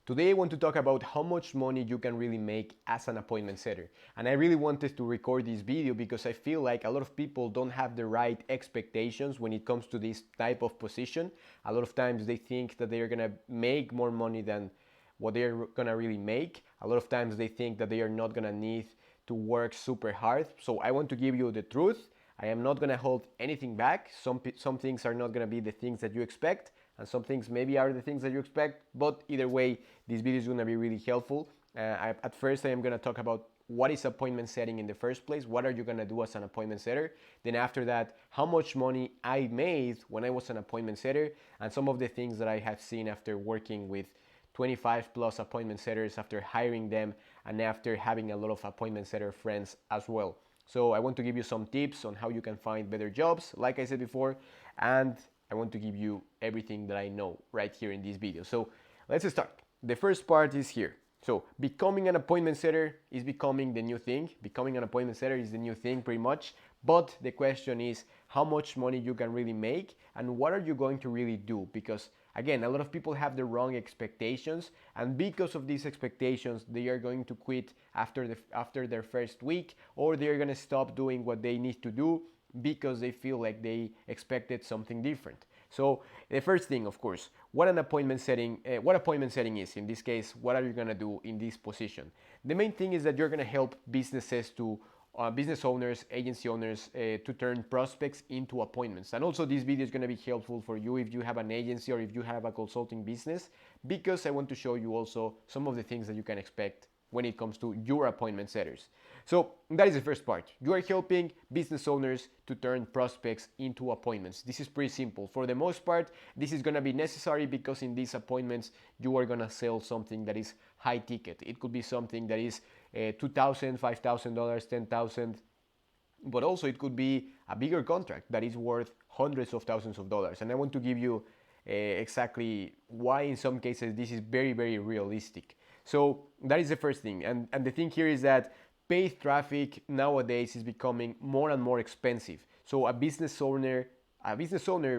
Today I want to talk about how much money you can really make as an appointment setter. And I really wanted to record this video because I feel like a lot of people don't have the right expectations when it comes to this type of position. A lot of times they think that they're gonna make more money than what they're gonna really make. A lot of times they think that they are not gonna need to work super hard. So I want to give you the truth. I am not gonna hold anything back. Some things are not gonna be the things that you expect, and some things maybe are the things that you expect. But either way, this video is gonna be really helpful. At first, I am gonna talk about what is appointment setting in the first place. What are you gonna do as an appointment setter? Then after that, how much money I made when I was an appointment setter, and some of the things that I have seen after working with 25 plus appointment setters, after hiring them, and after having a lot of appointment setter friends as well. So I want to give you some tips on how you can find better jobs, like I said before, and I want to give you everything that I know right here in this video. So let's start. The first part is here. So becoming an appointment setter is becoming the new thing. Becoming an appointment setter is the new thing pretty much. But the question is how much money you can really make and what are you going to really do? Because again, a lot of people have the wrong expectations, and because of these expectations, they are going to quit after their first week, or they're going to stop doing what they need to do because they feel like they expected something different. So the first thing, of course, what appointment setting is. In this case, what are you going to do in this position? The main thing is that you're going to help businesses to business owners, agency owners to turn prospects into appointments. And also this video is going to be helpful for you if you have an agency or if you have a consulting business, because I want to show you also some of the things that you can expect when it comes to your appointment setters. So that is the first part. You are helping business owners to turn prospects into appointments. This is pretty simple. For the most part, this is going to be necessary because in these appointments, you are going to sell something that is high ticket. It could be something that is $2,000, $5,000, $10,000, but also it could be a bigger contract that is worth hundreds of thousands of dollars. And I want to give you exactly why in some cases this is very, very realistic. So that is the first thing. And the thing here is that paid traffic nowadays is becoming more and more expensive. So a business owner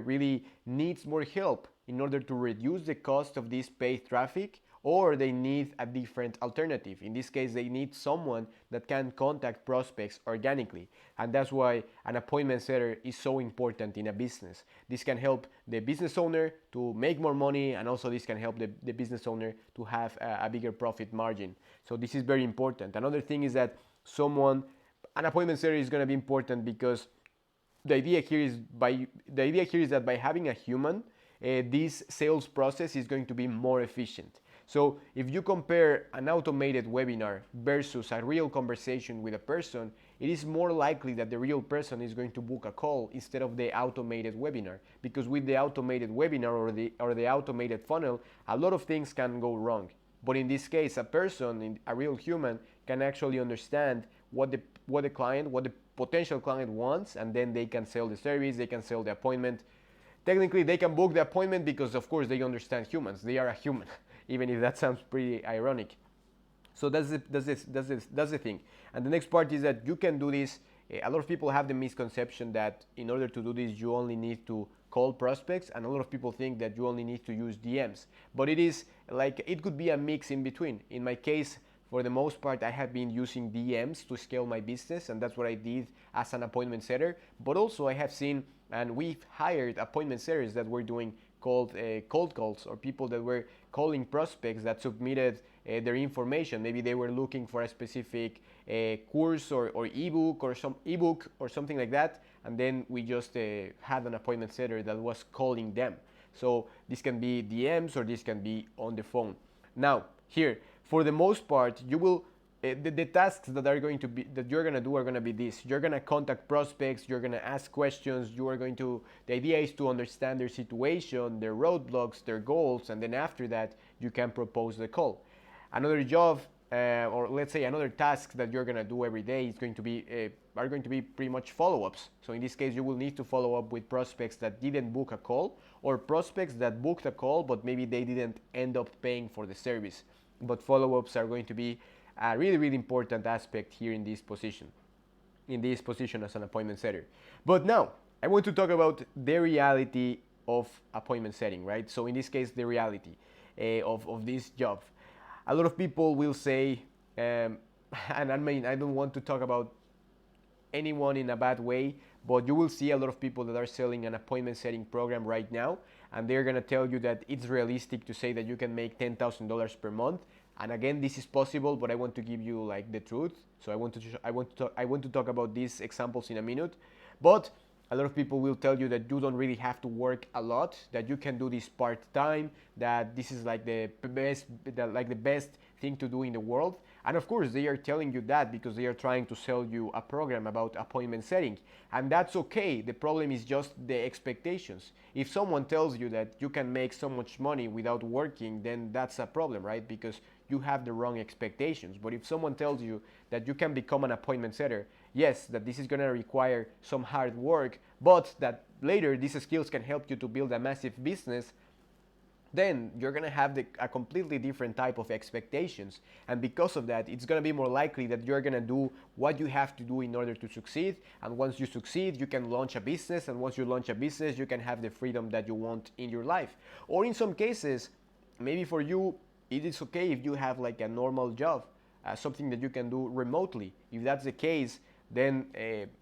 really needs more help in order to reduce the cost of this paid traffic, or they need a different alternative. In this case, they need someone that can contact prospects organically. And that's why an appointment setter is so important in a business. This can help the business owner to make more money, and also this can help the business owner to have a bigger profit margin. So this is very important. Another thing is that an appointment setter is going to be important because the idea here is that by having a human, this sales process is going to be more efficient. So if you compare an automated webinar versus a real conversation with a person, it is more likely that the real person is going to book a call instead of the automated webinar. Because with the automated webinar or the automated funnel, a lot of things can go wrong. But in this case, a real human, can actually understand what the potential client wants, and then they can sell the service, they can sell the appointment. Technically, they can book the appointment because, of course, they understand humans. They are a human, even if that sounds pretty ironic. So that's the thing. And the next part is that you can do this. A lot of people have the misconception that in order to do this, you only need to call prospects, and a lot of people think that you only need to use DMs. But it could be a mix in between. In my case, for the most part, I have been using DMs to scale my business, and that's what I did as an appointment setter. But also I have seen, and we've hired appointment setters that were doing cold calls, or people that were calling prospects that submitted their information. Maybe they were looking for a specific course or ebook or something like that, and then we just had an appointment setter that was calling them. So this can be DMs or this can be on the phone. Now here, for the most part, you will the tasks that you're going to do are going to be this. You're going to contact prospects, you're going to ask questions, the idea is to understand their situation, their roadblocks, their goals, and then after that you can propose the call. Another job, or let's say another task that you're going to do every day are going to be pretty much follow-ups. So in this case, you will need to follow up with prospects that didn't book a call, or prospects that booked a call but maybe they didn't end up paying for the service. But follow-ups are going to be a really, really important aspect here in this position as an appointment setter. But now, I want to talk about the reality of appointment setting, right? So in this case, the reality of this job. A lot of people will say, and I mean, I don't want to talk about anyone in a bad way, but you will see a lot of people that are selling an appointment setting program right now, and they're gonna tell you that it's realistic to say that you can make $10,000 per month. And again, this is possible, but I want to give you like the truth. So I want to talk about these examples in a minute. But a lot of people will tell you that you don't really have to work a lot, that you can do this part time, that this is like the best thing to do in the world. And of course, they are telling you that because they are trying to sell you a program about appointment setting. And that's okay. The problem is just the expectations. If someone tells you that you can make so much money without working, then that's a problem, right? Because you have the wrong expectations. But if someone tells you that you can become an appointment setter, yes, that this is going to require some hard work, but that later these skills can help you to build a massive business, then you're going to have a completely different type of expectations. And because of that, it's going to be more likely that you're going to do what you have to do in order to succeed. And once you succeed, you can launch a business. And once you launch a business, you can have the freedom that you want in your life. Or in some cases, maybe for you, it is okay if you have like a normal job, something that you can do remotely. If that's the case, then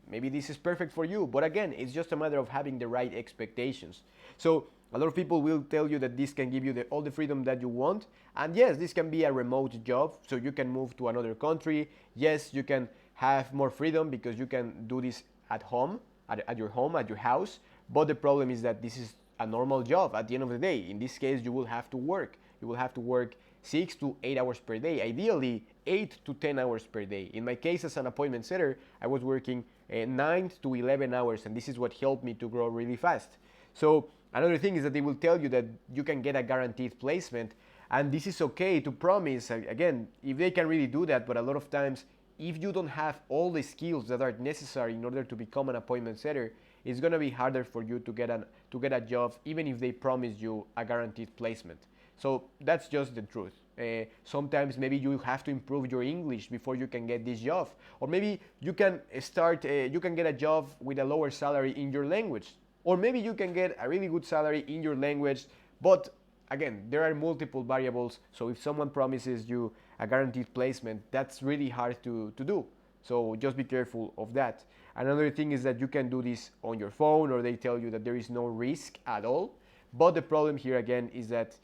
maybe this is perfect for you. But again, it's just a matter of having the right expectations. So a lot of people will tell you that this can give you all the freedom that you want. And yes, this can be a remote job, so you can move to another country. Yes, you can have more freedom because you can do this at home, at your home, at your house. But the problem is that this is a normal job at the end of the day. In this case, you will have to work. You will have to work 6 to 8 hours per day, ideally 8 to 10 hours per day. In my case, as an appointment setter, I was working 9 to 11 hours, and this is what helped me to grow really fast. So another thing is that they will tell you that you can get a guaranteed placement, and this is okay to promise, again, if they can really do that. But a lot of times, if you don't have all the skills that are necessary in order to become an appointment setter, it's going to be harder for you to get a job, even if they promise you a guaranteed placement. So that's just the truth. Sometimes maybe you have to improve your English before you can get this job, or maybe you can you can get a job with a lower salary in your language, or maybe you can get a really good salary in your language. But again, there are multiple variables. So if someone promises you a guaranteed placement, that's really hard to do. So just be careful of that. Another thing is that you can do this on your phone, or they tell you that there is no risk at all. But the problem here again is that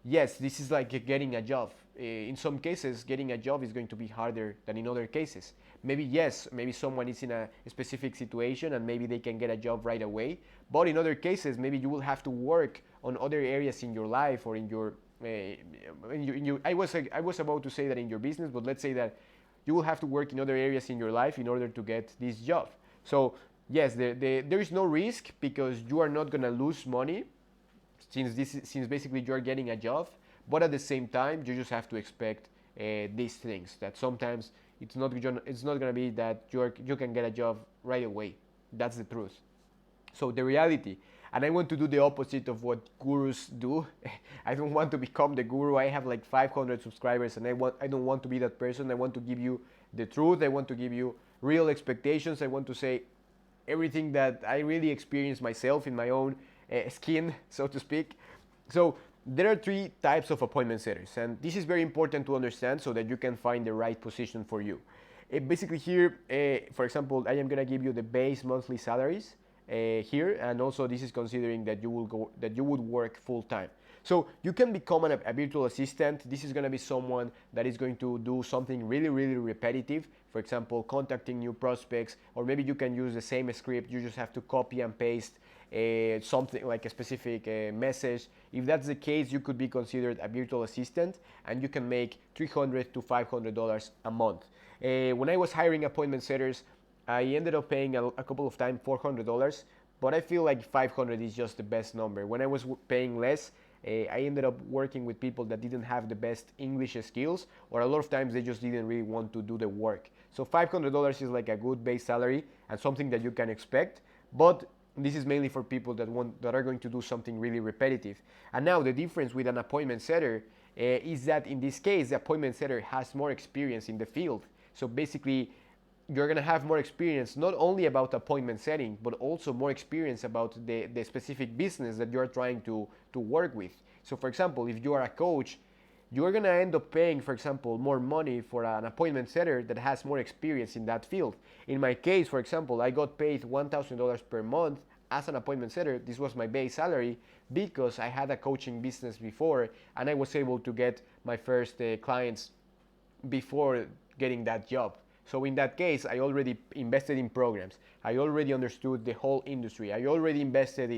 yes, this is like getting a job. In some cases, getting a job is going to be harder than in other cases. Maybe yes, maybe someone is in a specific situation and maybe they can get a job right away. But in other cases, maybe you will have to work on other areas in your life, or in your, I was about to say that in your business, but let's say that you will have to work in other areas in your life in order to get this job. So yes, there is no risk because you are not gonna lose money, since basically you're getting a job. But at the same time, you just have to expect these things, that sometimes it's not gonna be that you can get a job right away. That's the truth. So the reality, and I want to do the opposite of what gurus do. I don't want to become the guru. I have like 500 subscribers, and I don't want to be that person. I want to give you the truth. I want to give you real expectations. I want to say everything that I really experienced myself in my own skin, so to speak. So there are 3 types of appointment setters, and this is very important to understand so that you can find the right position for you. Basically here, for example, I am gonna give you the base monthly salaries here, and also this is considering that you would work full time. So you can become a virtual assistant. This is going to be someone that is going to do something really, really repetitive. For example, contacting new prospects, or maybe you can use the same script. You just have to copy and paste something like a specific message. If that's the case, you could be considered a virtual assistant, and you can make $300 to $500 a month. When I was hiring appointment setters, I ended up paying a couple of times $400, but I feel like 500 is just the best number. When I was paying less, I ended up working with people that didn't have the best English skills, or a lot of times they just didn't really want to do the work. So $500 is like a good base salary and something that you can expect, but this is mainly for people that are going to do something really repetitive. And now the difference with an appointment setter is that in this case, the appointment setter has more experience in the field. So basically, you're going to have more experience not only about appointment setting, but also more experience about the specific business that you're trying to work with. So for example, if you are a coach, you're going to end up paying, for example, more money for an appointment setter that has more experience in that field. In my case, for example, I got paid $1,000 per month as an appointment setter. This was my base salary because I had a coaching business before and I was able to get my first clients before getting that job. So in that case, I already invested in programs. I already understood the whole industry. I already invested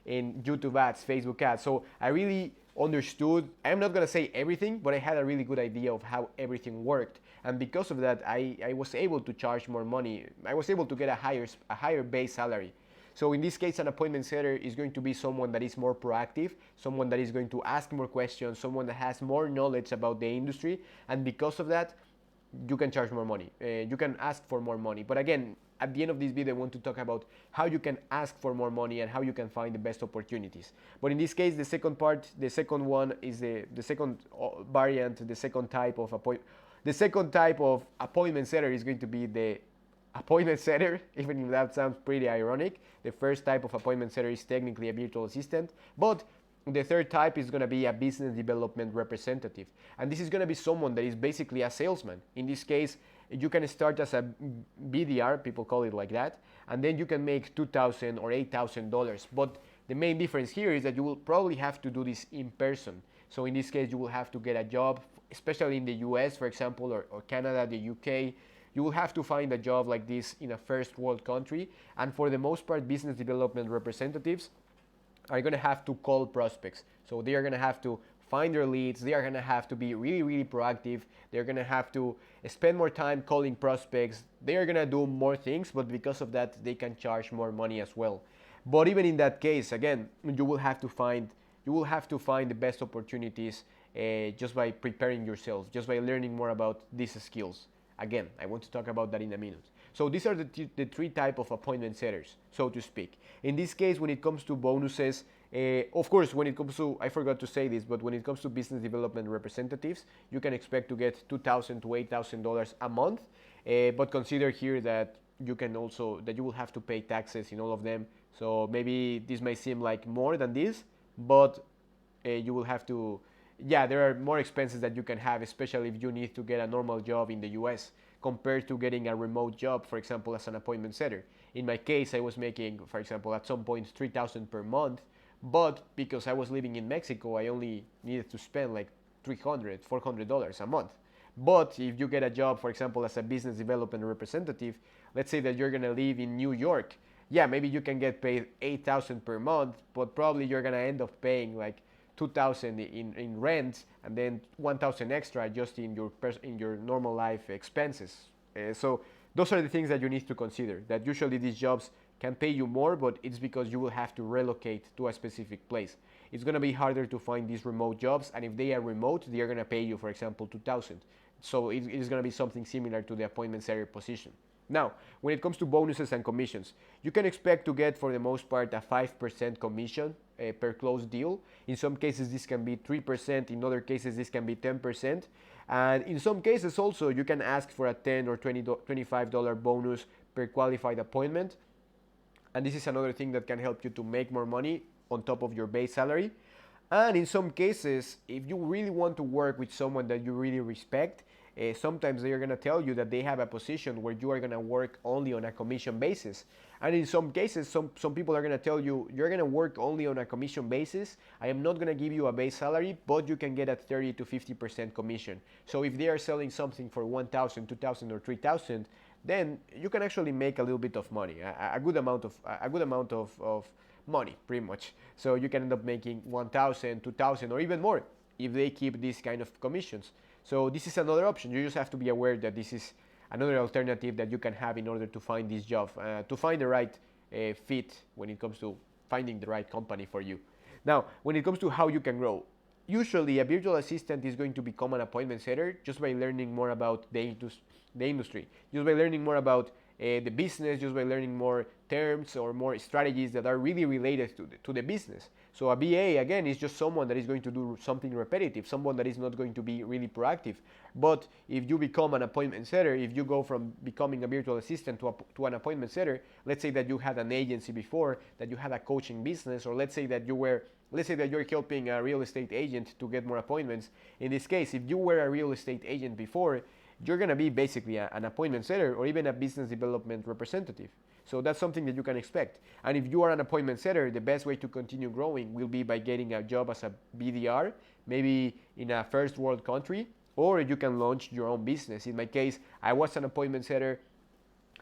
in YouTube ads, Facebook ads. So I really understood, I'm not gonna say everything, but I had a really good idea of how everything worked. And because of that, I was able to charge more money. I was able to get a higher base salary. So in this case, an appointment setter is going to be someone that is more proactive, someone that is going to ask more questions, someone that has more knowledge about the industry, and because of that, you can charge more money. You can ask for more money. But again, at the end of this video, I want to talk about how you can ask for more money and how you can find the best opportunities. But in this case, the second part, the second one is the second variant, the second type of appointment setter is going to be the appointment setter, even if that sounds pretty ironic. The first type of appointment setter is technically a virtual assistant, but the third type is going to be a business development representative. And this is going to be someone that is basically a salesman. In this case, you can start as a BDR, people call it like that, and then you can make $2,000 or $8,000. But the main difference here is that you will probably have to do this in person. So in this case, you will have to get a job, especially in the US, for example, or Canada, the UK. You will have to find a job like this in a first world country. And for the most part, business development representatives are going to have to call prospects. So they are going to have to find their leads. They are going to have to be really, really proactive. They're going to have to spend more time calling prospects. They are going to do more things, but because of that, they can charge more money as well. But even in that case, again, you will have to find the best opportunities just by preparing yourself, just by learning more about these skills. Again, I want to talk about that in a minute. So these are the three type of appointment setters, so to speak. In this case, when it comes to bonuses, of course, when it comes to, I forgot to say this, but when it comes to business development representatives, you can expect to get $2,000 to $8,000 a month. But consider here that you will have to pay taxes in all of them. So maybe this may seem like more than this, but you will have to, yeah, there are more expenses that you can have, especially if you need to get a normal job in the US compared to getting a remote job, for example, as an appointment setter. In my case, I was making, for example, at some point $3,000 per month, but because I was living in Mexico, I only needed to spend like $300, $400 a month. But if you get a job, for example, as a business development representative, let's say that you're gonna live in New York, yeah, maybe you can get paid $8,000 per month, but probably you're gonna end up paying like $2,000 in rent and then $1,000 extra just in your normal life expenses. So those are the things that you need to consider, that usually these jobs can pay you more, but it's because you will have to relocate to a specific place. It's going to be harder to find these remote jobs, and if they are remote, they are going to pay you, for example, $2,000. So it is going to be something similar to the appointment setter position. Now, when it comes to bonuses and commissions, you can expect to get, for the most part, a 5% commission per closed deal. In some cases, this can be 3%. In other cases, this can be 10%. And in some cases also, you can ask for a $10 or $25 bonus per qualified appointment. And this is another thing that can help you to make more money on top of your base salary. And in some cases, if you really want to work with someone that you really respect, sometimes they are going to tell you that they have a position where you are going to work only on a commission basis. And in some cases, some people are going to tell you, you're going to work only on a commission basis. I am not going to give you a base salary, but you can get a 30 to 50% commission. So if they are selling something for $1,000, $2,000, or $3,000, then you can actually make a little bit of money, a good amount of money, pretty much. So you can end up making $1,000, $2,000, or even more if they keep these kind of commissions. So this is another option. You just have to be aware that this is another alternative that you can have in order to find this job, to find the right fit when it comes to finding the right company for you. Now, when it comes to how you can grow, usually a virtual assistant is going to become an appointment setter just by learning more about the industry, just by learning more about the business, just by learning more terms or more strategies that are really related to the business. So a BA, again, is just someone that is going to do something repetitive, someone that is not going to be really proactive. But if you become an appointment setter, if you go from becoming a virtual assistant to an appointment setter, let's say that you had an agency before, that you had a coaching business, or let's say that you were let's say that you're helping a real estate agent to get more appointments. In this case, if you were a real estate agent before, you're going to be basically an appointment setter or even a business development representative. So that's something that you can expect. And if you are an appointment setter, the best way to continue growing will be by getting a job as a BDR, maybe in a first world country, or you can launch your own business. In my case, I was an appointment setter,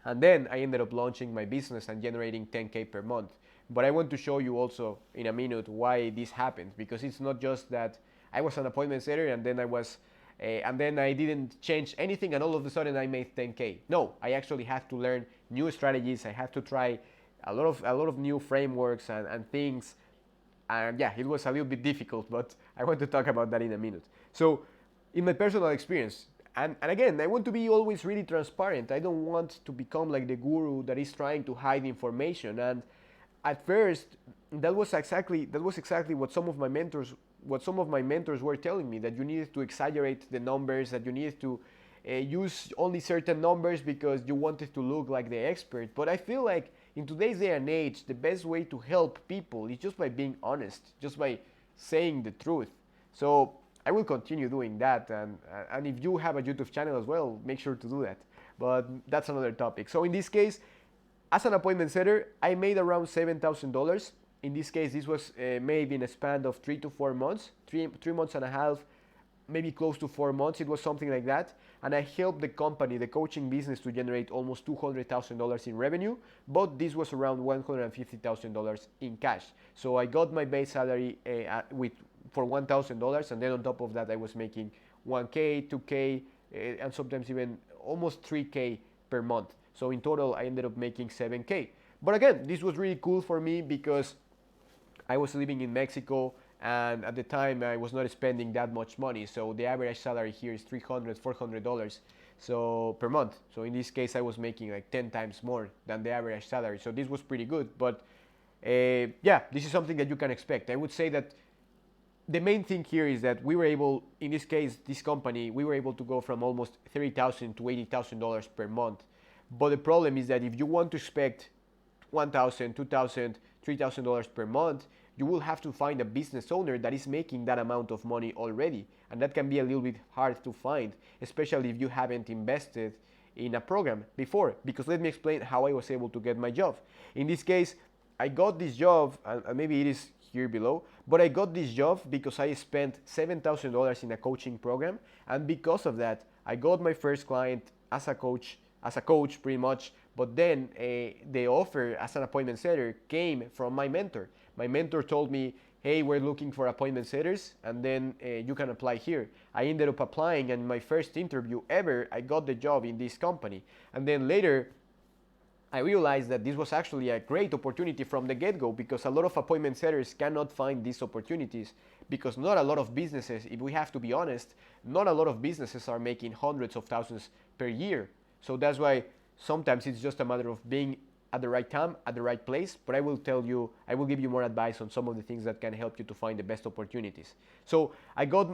and then I ended up launching my business and generating 10K per month. But I want to show you also in a minute why this happened, because it's not just that I was an appointment setter and then I didn't change anything and all of a sudden I made 10K. No, I actually have to learn new strategies. I have to try a lot of new frameworks and things. And yeah, it was a little bit difficult, but I want to talk about that in a minute. So in my personal experience, and again, I want to be always really transparent. I don't want to become like the guru that is trying to hide information. And at first, that was exactly what some of my mentors were telling me, that you needed to exaggerate the numbers, that you needed to use only certain numbers because you wanted to look like the expert. But I feel like in today's day and age, the best way to help people is just by being honest, just by saying the truth. So I will continue doing that, and if you have a YouTube channel as well, make sure to do that. But that's another topic. So in this case, as an appointment setter, I made around $7,000. In this case, this was made in a span of 3 to 4 months, three months and a half, maybe close to 4 months. It was something like that. And I helped the company, the coaching business, to generate almost $200,000 in revenue, but this was around $150,000 in cash. So I got my base salary for $1,000, and then on top of that, I was making 1K, 2K, and sometimes even almost 3K per month. So in total, I ended up making 7K. But again, this was really cool for me because I was living in Mexico, and at the time I was not spending that much money. So the average salary here is $300, $400 so per month. So in this case, I was making like 10 times more than the average salary. So this was pretty good. But yeah, this is something that you can expect. I would say that the main thing here is that we were able, in this case, this company, we were able to go from almost $30,000 to $80,000 per month. But the problem is that if you want to expect $1,000, $2,000, $3,000 per month, you will have to find a business owner that is making that amount of money already. And that can be a little bit hard to find, especially if you haven't invested in a program before. Because let me explain how I was able to get my job. In this case, I got this job, and maybe it is here below, but I got this job because I spent $7,000 in a coaching program. And because of that, I got my first client as a coach pretty much. But then the offer as an appointment setter came from my mentor. My mentor told me, hey, we're looking for appointment setters, and then you can apply here. I ended up applying, and in my first interview ever, I got the job in this company. And then later, I realized that this was actually a great opportunity from the get-go, because a lot of appointment setters cannot find these opportunities, because not a lot of businesses, if we have to be honest, not a lot of businesses are making hundreds of thousands per year. So that's why sometimes it's just a matter of being at the right time, at the right place. But I will give you more advice on some of the things that can help you to find the best opportunities. So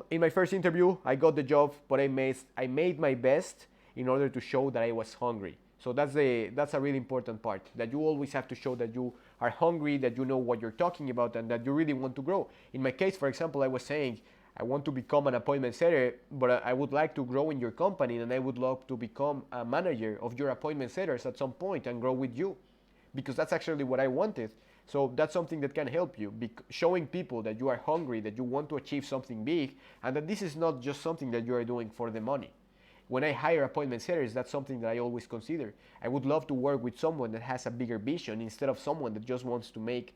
in my first interview, I got the job, but I made my best in order to show that I was hungry. So that's a really important part, that you always have to show that you are hungry, that you know what you're talking about, and that you really want to grow. In my case, for example, I was saying, I want to become an appointment setter, but I would like to grow in your company, and I would love to become a manager of your appointment setters at some point and grow with you, because that's actually what I wanted. So that's something that can help you, showing people that you are hungry, that you want to achieve something big, and that this is not just something that you are doing for the money. When I hire appointment setters, that's something that I always consider. I would love to work with someone that has a bigger vision instead of someone that just wants to make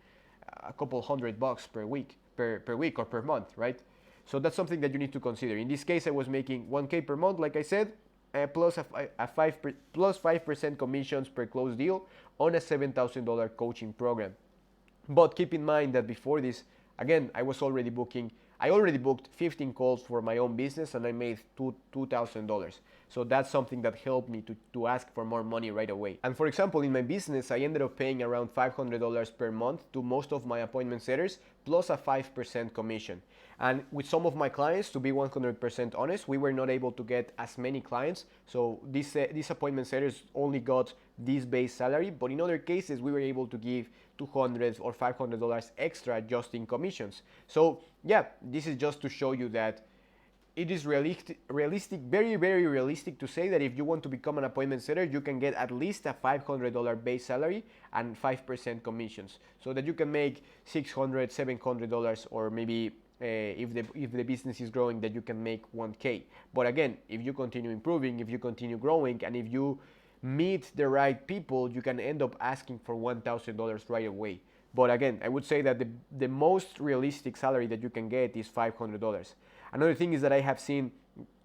a couple $100 per week or per month, right? So that's something that you need to consider. In this case, I was making 1K per month, like I said, plus 5% commissions per closed deal on a $7,000 coaching program. But keep in mind that before this, again, I already booked 15 calls for my own business, and I made $2,000. So that's something that helped me to ask for more money right away. And for example, in my business, I ended up paying around $500 per month to most of my appointment setters, plus a 5% commission. And with some of my clients, to be 100% honest, we were not able to get as many clients. So these appointment setters only got this base salary, but in other cases, we were able to give $200 or $500 extra just in commissions. So yeah, this is just to show you that it is realistic, very, very realistic to say that if you want to become an appointment setter, you can get at least a $500 base salary and 5% commissions, so that you can make $600, $700, or maybe if the business is growing, that you can make 1K. But again, if you continue improving, if you continue growing, and if you meet the right people, you can end up asking for $1,000 right away. But again, I would say that the most realistic salary that you can get is $500. Another thing is that I have seen,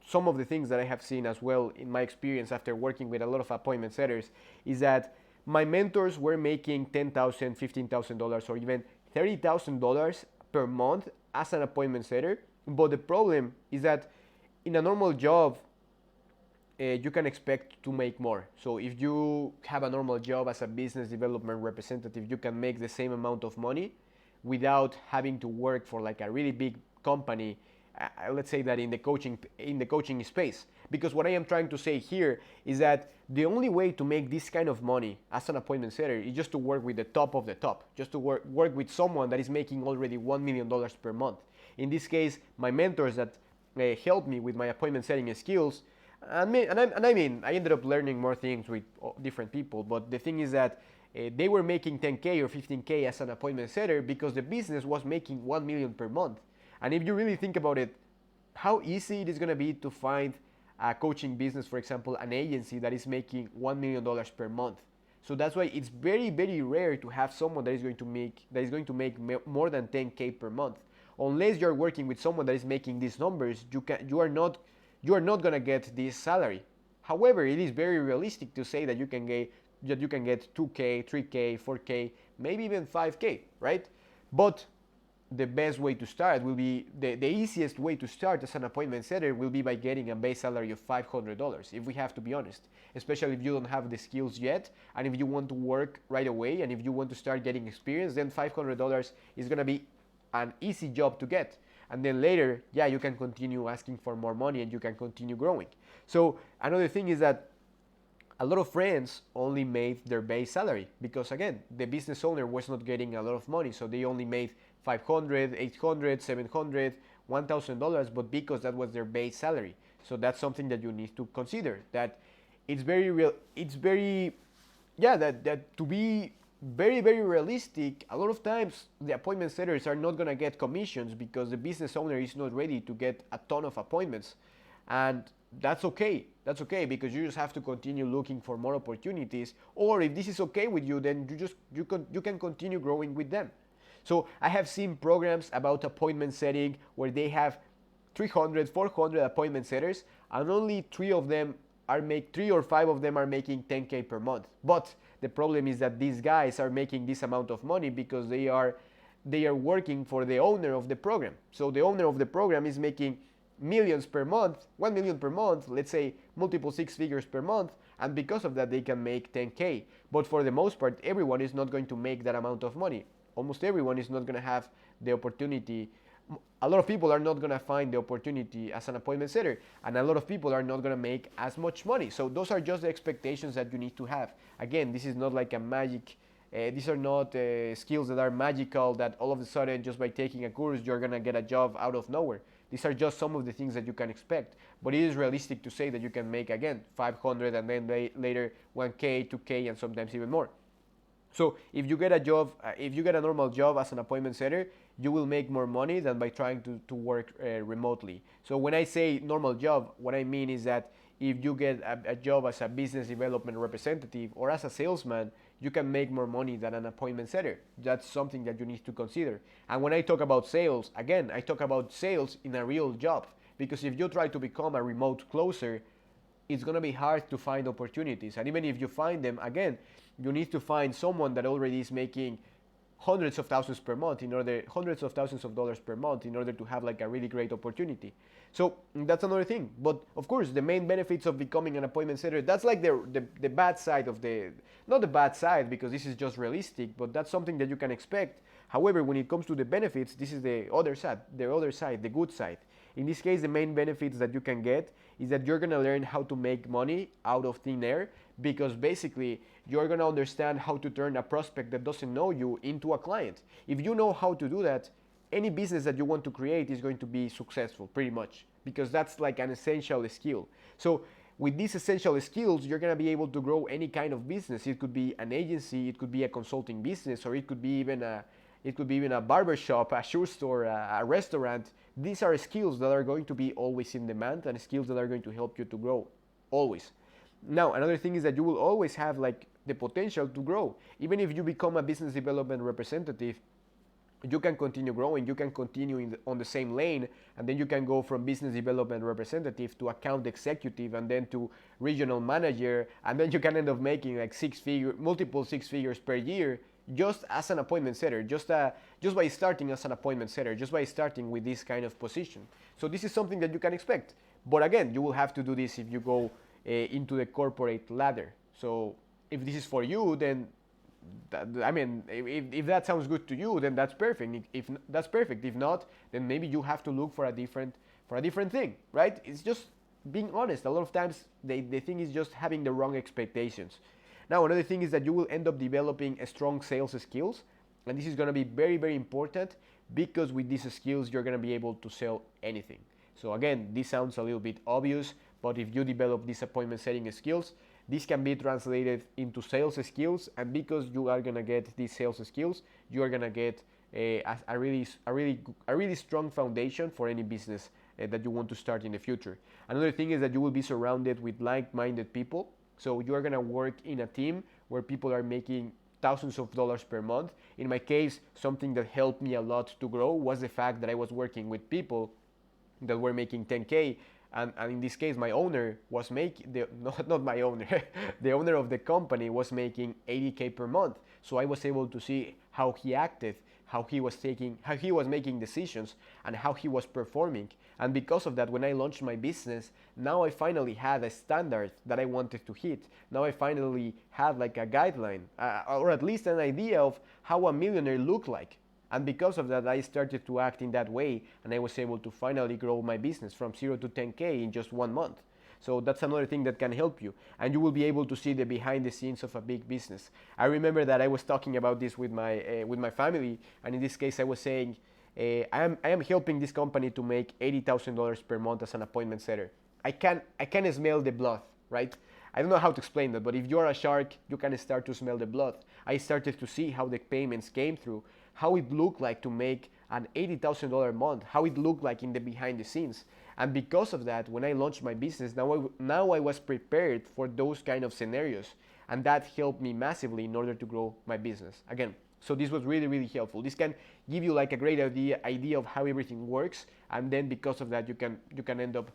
some of the things that I have seen as well in my experience after working with a lot of appointment setters, is that my mentors were making $10,000, $15,000, or even $30,000 per month as an appointment setter. But the problem is that in a normal job, you can expect to make more. So if you have a normal job as a business development representative, you can make the same amount of money without having to work for like a really big company. Let's say that in the coaching space. Because what I am trying to say here is that the only way to make this kind of money as an appointment setter is just to work with the top of the top, just to work with someone that is making already $1 million per month. In this case, my mentors that helped me with my appointment setting skills, I ended up learning more things with different people, but the thing is that they were making 10K or 15K as an appointment setter because the business was making 1 million per month. And if you really think about it, how easy it is going to be to find a coaching business, for example, an agency that is making $1 million per month. So that's why it's very, very rare to have someone that is going to make more than 10K per month. Unless you're working with someone that is making these numbers, you are not going to get this salary. However, it is very realistic to say that you can get 2K, 3K, 4K, maybe even 5K, right? But the best way to start will be, the easiest way to start as an appointment setter will be by getting a base salary of $500, if we have to be honest. Especially if you don't have the skills yet, and if you want to work right away, and if you want to start getting experience, then $500 is going to be an easy job to get. And then later, yeah, you can continue asking for more money and you can continue growing. So another thing is that a lot of friends only made their base salary because, again, the business owner was not getting a lot of money, so they only made $500, $800, $700, $1,000, but because that was their base salary. So that's something that you need to consider, that it's very real. It's very, yeah, that to be very, very realistic, a lot of times the appointment setters are not going to get commissions because the business owner is not ready to get a ton of appointments. And that's okay. That's okay, because you just have to continue looking for more opportunities. Or if this is okay with you, then you can continue growing with them. So I have seen programs about appointment setting where they have 300, 400 appointment setters, and only 3 or 5 of them are making 10K per month. But the problem is that these guys are making this amount of money because they are working for the owner of the program. So the owner of the program is making millions per month, 1 million per month, let's say multiple 6 figures per month, and because of that they can make 10K. But for the most part, everyone is not going to make that amount of money. Almost everyone is not going to have the opportunity. A lot of people are not going to find the opportunity as an appointment setter, and a lot of people are not going to make as much money. So those are just the expectations that you need to have. Again, this is not like a magic, these are not skills that are magical, that all of a sudden just by taking a course you're going to get a job out of nowhere. These are just some of the things that you can expect, but it is realistic to say that you can make, again, 500 and then later 1K, 2K, and sometimes even more. So if you get a job, if you get a normal job as an appointment setter, you will make more money than by trying to work remotely. So when I say normal job, what I mean is that if you get a job as a business development representative or as a salesman, you can make more money than an appointment setter. That's something that you need to consider. And when I talk about sales, again, I talk about sales in a real job. Because if you try to become a remote closer, it's going to be hard to find opportunities. And even if you find them, again, you need to find someone that already is making hundreds of thousands per month, hundreds of thousands of dollars per month, in order to have like a really great opportunity. So that's another thing. But of course, the main benefits of becoming an appointment setter, that's like the bad side of not the bad side, because this is just realistic, but that's something that you can expect. However, when it comes to the benefits, this is the other side, the good side. In this case, the main benefits that you can get is that you're going to learn how to make money out of thin air, because basically you're going to understand how to turn a prospect that doesn't know you into a client. If you know how to do that, any business that you want to create is going to be successful pretty much, because that's like an essential skill. So with these essential skills, you're going to be able to grow any kind of business. It could be an agency, it could be a consulting business, or it could be even a barber shop, a shoe store, a restaurant. These are skills that are going to be always in demand and skills that are going to help you to grow always. Now, another thing is that you will always have like the potential to grow. Even if you become a business development representative, you can continue growing, you can continue on the same lane, and then you can go from business development representative to account executive, and then to regional manager, and then you can end up making like multiple six figures per year, just as an appointment setter, just by starting as an appointment setter, just by starting with this kind of position. So this is something that you can expect. But again, you will have to do this if you go into the corporate ladder. So if this is for you, then if that sounds good to you, then that's perfect. If that's perfect, if not, then maybe you have to look for a different thing, right? It's just being honest. A lot of times, the thing is just having the wrong expectations. Now, another thing is that you will end up developing a strong sales skills, and this is going to be very, very important, because with these skills, you're going to be able to sell anything. So again, this sounds a little bit obvious, but if you develop these appointment setting skills, this can be translated into sales skills, and because you are gonna get these sales skills, you are gonna get a really strong foundation for any business that you want to start in the future. Another thing is that you will be surrounded with like-minded people. So you are gonna work in a team where people are making thousands of dollars per month. In my case, something that helped me a lot to grow was the fact that I was working with people that were making 10K. And in this case, my owner was making, not my owner, the owner of the company was making 80K per month. So I was able to see how he acted, how he was making decisions, and how he was performing. And because of that, when I launched my business, now I finally had a standard that I wanted to hit. Now I finally had like a guideline, or at least an idea of how a millionaire looked like. And because of that, I started to act in that way, and I was able to finally grow my business from 0 to 10K in just 1 month. So that's another thing that can help you, and you will be able to see the behind the scenes of a big business. I remember that I was talking about this with my family, and in this case I was saying, I am helping this company to make $80,000 per month as an appointment setter. I can smell the blood, right? I don't know how to explain that, but if you're a shark, you can start to smell the blood. I started to see how the payments came through, how it looked like to make an $80,000 a month, how it looked like in the behind the scenes. And because of that, when I launched my business, now I was prepared for those kind of scenarios. And that helped me massively in order to grow my business. Again, so this was really, really helpful. This can give you like a great idea of how everything works. And then because of that, you can end up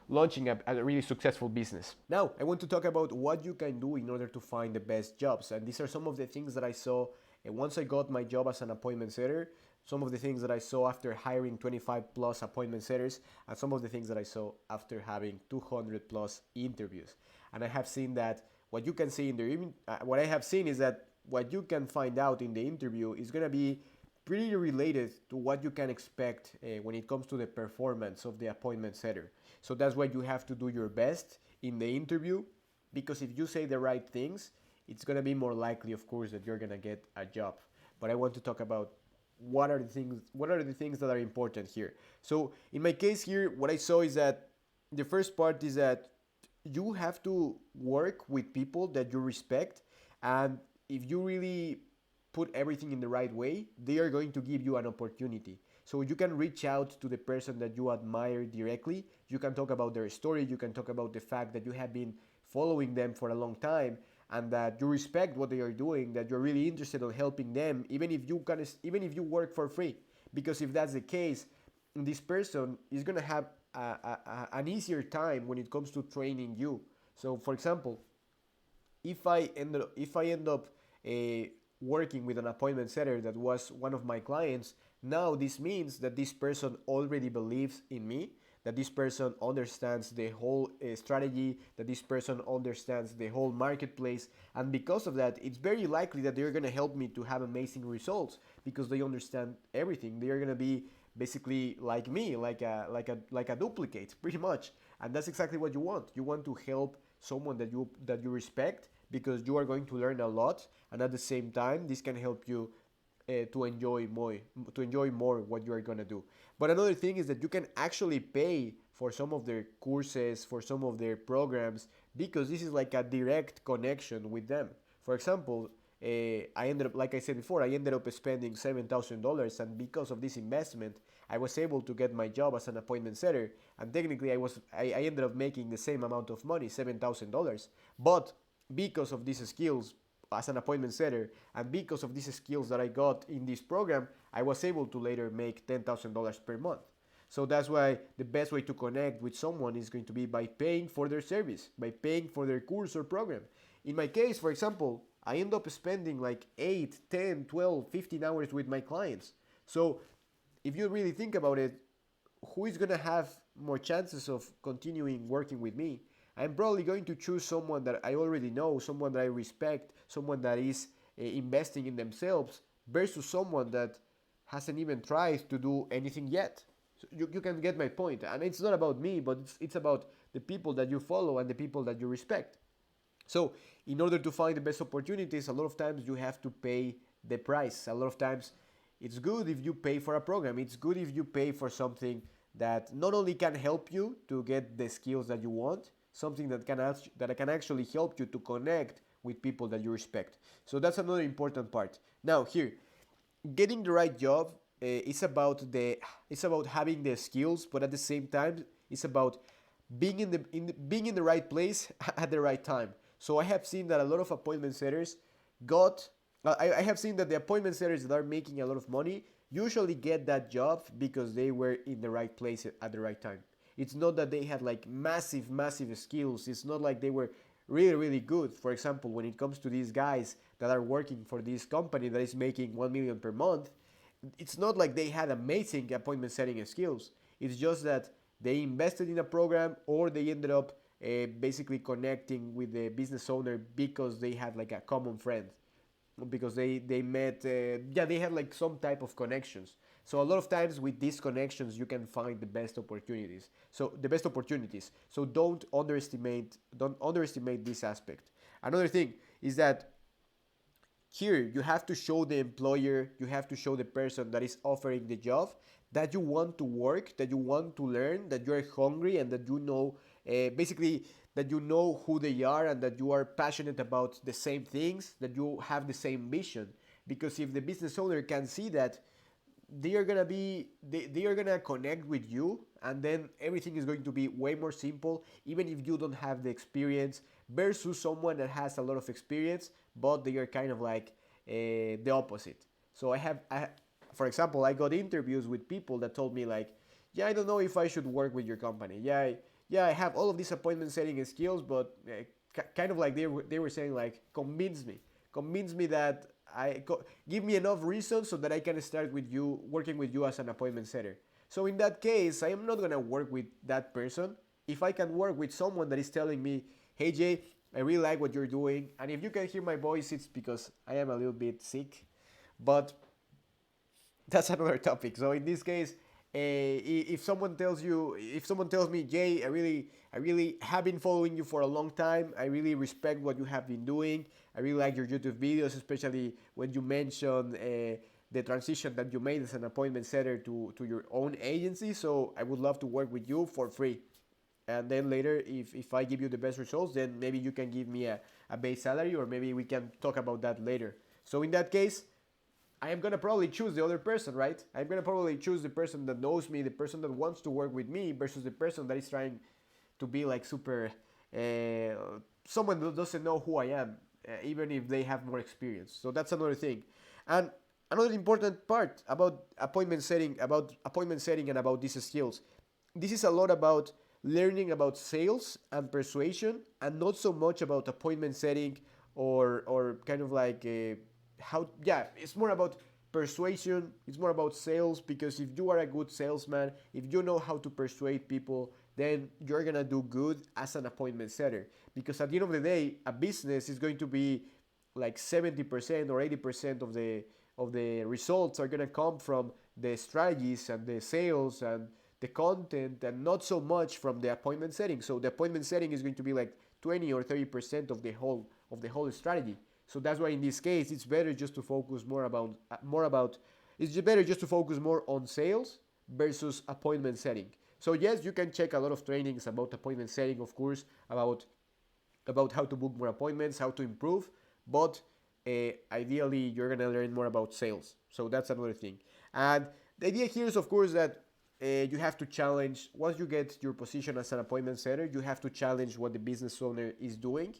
launching a really successful business. Now, I want to talk about what you can do in order to find the best jobs. And these are some of the things that I saw once I got my job as an appointment setter, some of the things that I saw after hiring 25 plus appointment setters, and some of the things that I saw after having 200 plus interviews. And I have seen that what you can see in the what I have seen is that what you can find out in the interview is going to be pretty related to what you can expect when it comes to the performance of the appointment setter. So that's why you have to do your best in the interview, because if you say the right things, it's going to be more likely, of course, that you're going to get a job. But I want to talk about what are the things that are important here. So in my case here, what I saw is that the first part is that you have to work with people that you respect, and if you really put everything in the right way, they are going to give you an opportunity. So you can reach out to the person that you admire directly. You can talk about their story. You can talk about the fact that you have been following them for a long time, and that you respect what they are doing, that you're really interested in helping them, even if you work for free. Because if that's the case, this person is gonna have an easier time when it comes to training you. So, for example, if I end up working with an appointment setter that was one of my clients, now this means that this person already believes in me, that this person understands the whole strategy, that this person understands the whole marketplace, and because of that, it's very likely that they're going to help me to have amazing results because they understand everything. They are going to be basically like me, like a duplicate, pretty much. And that's exactly what you want. You want to help someone that you respect, because you are going to learn a lot, and at the same time this can help you to enjoy more what you are going to do. But another thing is that you can actually pay for some of their courses, for some of their programs, because this is like a direct connection with them. For example, I ended up, like I said before, I ended up spending $7,000, and because of this investment, I was able to get my job as an appointment setter, and technically I ended up making the same amount of money, $7,000. But because of these skills as an appointment setter, and because of these skills that I got in this program, I was able to later make $10,000 per month. So that's why the best way to connect with someone is going to be by paying for their service, by paying for their course or program. In my case, for example, I end up spending like 8, 10, 12, 15 hours with my clients. So if you really think about it, who is going to have more chances of continuing working with me? I'm probably going to choose someone that I already know, someone that I respect, someone that is investing in themselves, versus someone that hasn't even tried to do anything yet. So you can get my point. And it's not about me, but it's about the people that you follow and the people that you respect. So in order to find the best opportunities, a lot of times you have to pay the price. A lot of times it's good if you pay for a program. It's good if you pay for something that not only can help you to get the skills that you want, something that can actually help you to connect with people that you respect. So that's another important part. Now here, getting the right job it's about having the skills, but at the same time it's about being in the right place at the right time. So I have seen that a lot of appointment setters got I have seen that the appointment setters that are making a lot of money usually get that job because they were in the right place at the right time. It's not that they had like massive skills. It's not like they were really good. For example, when it comes to these guys that are working for this company that is making 1 million per month, it's not like they had amazing appointment setting skills. It's just that they invested in a program, or they ended up basically connecting with the business owner because they had like a common friend, because they met yeah, they had like some type of connections. So a lot of times with these connections you can find the best opportunities. So don't underestimate this aspect. Another thing is that here you have to show the employer, you have to show the person that is offering the job that you want to work, that you want to learn, that you are hungry, and that you know basically that you know who they are, and that you are passionate about the same things, that you have the same vision. Because if the business owner can see that, they are gonna connect with you, and then everything is going to be way more simple, even if you don't have the experience, versus someone that has a lot of experience but they are kind of like the opposite. So for example, I got interviews with people that told me like, yeah, I don't know if I should work with your company. Yeah, I have all of these appointment setting skills, but kind of like they were saying like, convince me that give me enough reasons so that I can start with you, working with you as an appointment setter. So in that case, I am not gonna work with that person. If I can work with someone that is telling me, hey Jay, I really like what you're doing, and if you can hear my voice, it's because I am a little bit sick. But that's another topic. So in this case, if someone tells me, Jay, I really have been following you for a long time. I really respect what you have been doing. I really like your YouTube videos, especially when you mention the transition that you made as an appointment setter to your own agency. So I would love to work with you for free. And then later, if I give you the best results, then maybe you can give me a base salary, or maybe we can talk about that later. So in that case, I am gonna probably choose the other person, right? I'm gonna probably choose the person that knows me, the person that wants to work with me, versus the person that is trying to be like super, someone that doesn't know who I am, even if they have more experience. So that's another thing. And another important part about appointment setting and about these skills. This is a lot about learning about sales and persuasion, and not so much about appointment setting, or kind of like how, yeah, it's more about persuasion, it's more about sales. Because if you are a good salesman, if you know how to persuade people, then you're gonna do good as an appointment setter. Because at the end of the day, a business is going to be like 70% or 80% of the results are gonna come from the strategies and the sales and the content and not so much from the appointment setting. So the appointment setting is going to be like 20 or 30% of the whole strategy. So that's why in this case it's better just to focus more about it's better just to focus more on sales versus appointment setting. So yes, you can check a lot of trainings about appointment setting, of course, about how to book more appointments, how to improve, but ideally you're gonna learn more about sales. So that's another thing. And the idea here is, of course, that you have to challenge, once you get your position as an appointment setter, you have to challenge what the business owner is doing,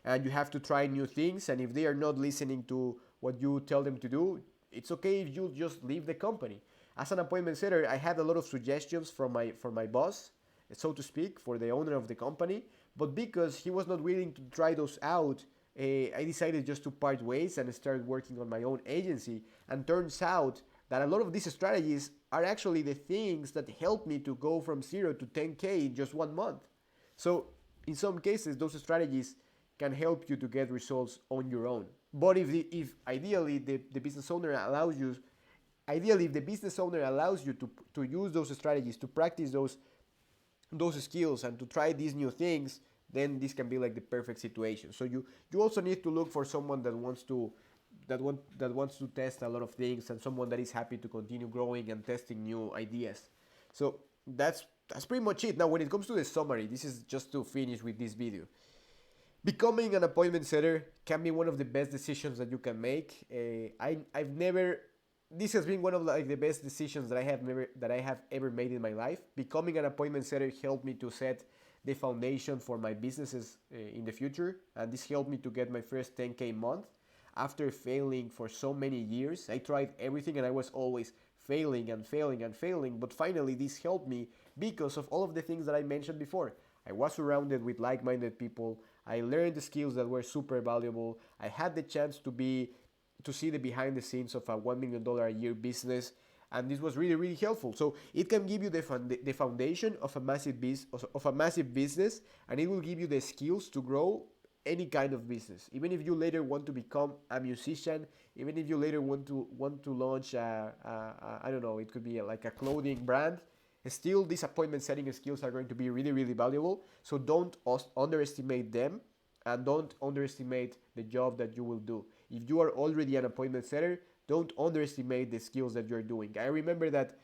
and you have to try new things. And if they are not listening to what you tell them to do, it's okay if you just leave the company. As an appointment setter, I had a lot of suggestions from my boss, so to speak, for the owner of the company. But because he was not willing to try those out, I decided just to part ways and start working on my own agency. And turns out that a lot of these strategies are actually the things that helped me to go from 0 to 10K in just 1 month. So in some cases, those strategies can help you to get results on your own. But if ideally the business owner allows you, ideally if the business owner allows you to use those strategies, to practice those skills and to try these new things, then this can be like the perfect situation. So you also need to look for someone that wants to test a lot of things, and someone that is happy to continue growing and testing new ideas. So that's pretty much it. Now when it comes to the summary, this is just to finish with this video. Becoming an appointment setter can be one of the best decisions that you can make. I've never This has been one of like the best decisions that I have ever made in my life. Becoming an appointment setter helped me to set the foundation for my businesses in the future, and this helped me to get my first 10K month after failing for so many years. I tried everything and I was always failing and failing and failing, but finally this helped me because of all of the things that I mentioned before. I was surrounded with like-minded people. I learned the skills that were super valuable. I had the chance to see the behind the scenes of a $1 million a year business, and this was really, really helpful. So it can give you the foundation of a massive business, and it will give you the skills to grow any kind of business. Even if you later want to become a musician, even if you later want to launch I don't know, it could be like a clothing brand, still these appointment setting skills are going to be really, really valuable. So don't underestimate them, and don't underestimate the job that you will do. If you are already an appointment setter, don't underestimate the skills that you're doing. I remember that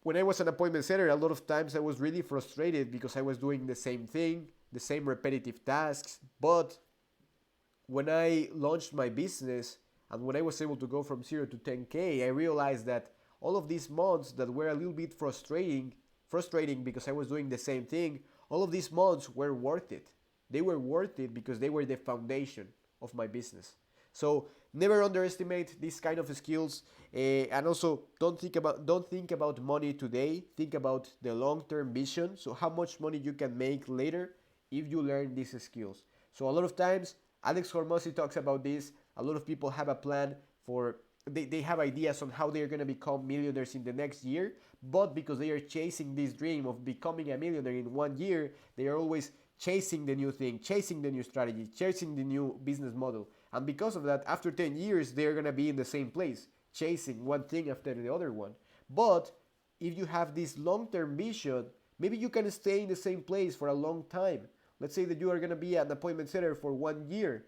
when I was an appointment setter, a lot of times I was really frustrated because I was doing the same thing, the same repetitive tasks. But when I launched my business and when I was able to go from 0 to 10K, I realized that all of these months that were a little bit frustrating because I was doing the same thing, all of these months were worth it. They were worth it because they were the foundation of my business. So never underestimate these kind of skills, and also don't think about money today. Think about the long-term vision. So how much money you can make later if you learn these skills. So a lot of times Alex Hormozi talks about this. A lot of people have a plan for they have ideas on how they're going to become millionaires in the next year, but because they are chasing this dream of becoming a millionaire in 1 year, they are always chasing the new thing, chasing the new strategy, chasing the new business model. And because of that, after 10 years, they're going to be in the same place, chasing one thing after the other one. But if you have this long-term vision, maybe you can stay in the same place for a long time. Let's say that you are going to be an appointment setter for 1 year.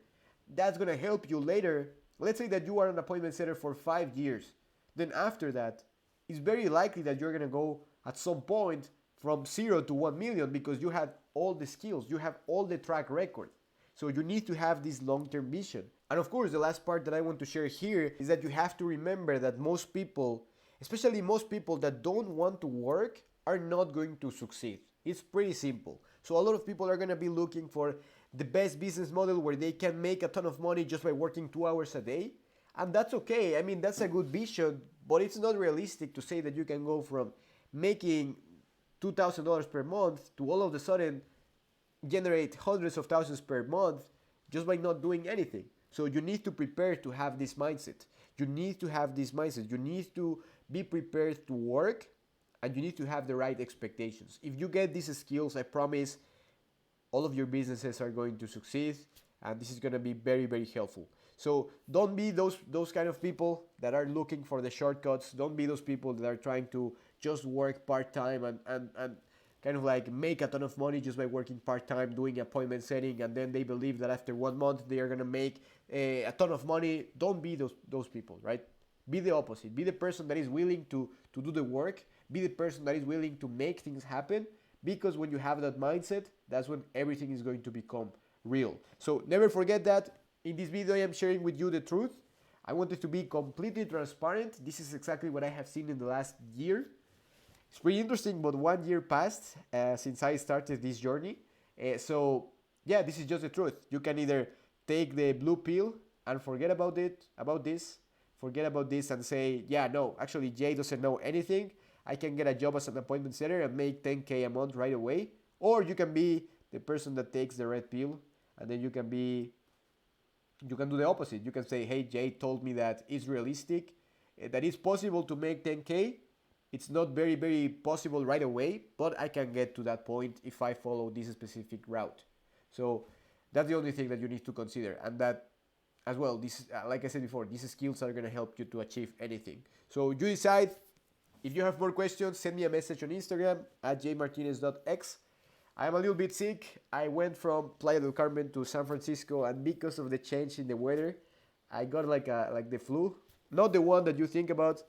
That's going to help you later. Let's say that you are an appointment setter for 5 years. Then after that, it's very likely that you're going to go at some point from 0 to 1 million because you have all the skills, you have all the track record. So you need to have this long-term vision. And of course, the last part that I want to share here is that you have to remember that most people, especially most people that don't want to work, are not going to succeed. It's pretty simple. So a lot of people are going to be looking for the best business model where they can make a ton of money just by working 2 hours a day. And that's okay. I mean, that's a good vision, but it's not realistic to say that you can go from making $2,000 per month to all of a sudden generate hundreds of thousands per month just by not doing anything. So you need to prepare to have this mindset. You need to have this mindset. You need to be prepared to work, and you need to have the right expectations. If you get these skills, I promise all of your businesses are going to succeed, and this is going to be very, very helpful. So don't be those kind of people that are looking for the shortcuts. Don't be those people that are trying to just work part-time and kind of like make a ton of money just by working part-time doing appointment setting, and then they believe that after 1 month they are going to make a ton of money. Don't be those people, right? Be the opposite. Be the person that is willing to do the work. Be the person that is willing to make things happen, because when you have that mindset, that's when everything is going to become real. So never forget that. In this video I am sharing with you the truth. I wanted to be completely transparent. This is exactly what I have seen in the last year. It's pretty interesting, but 1 year passed since I started this journey. So yeah, this is just the truth. You can either take the blue pill and forget about this and say, yeah, no, actually Jay doesn't know anything. I can get a job as an appointment setter and make 10K a month right away. Or you can be the person that takes the red pill, and then you can do the opposite. You can say, hey, Jay told me that it's realistic, that it's possible to make 10K. It's not very, very possible right away, but I can get to that point if I follow this specific route. So that's the only thing that you need to consider. And that as well, this, like I said before, these skills are going to help you to achieve anything. So you decide. If you have more questions, send me a message on Instagram at jmartinez.x. I am a little bit sick. I went from Playa del Carmen to San Francisco, and because of the change in the weather, I got like the flu. Not the one that you think about,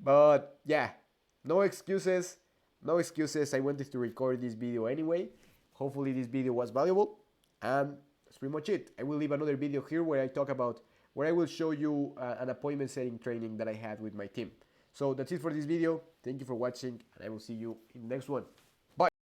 but yeah, no excuses. No excuses. I wanted to record this video anyway. Hopefully this video was valuable, and that's pretty much it. I will leave another video here where I will show you an appointment setting training that I had with my team. So that's it for this video. Thank you for watching, and I will see you in the next one.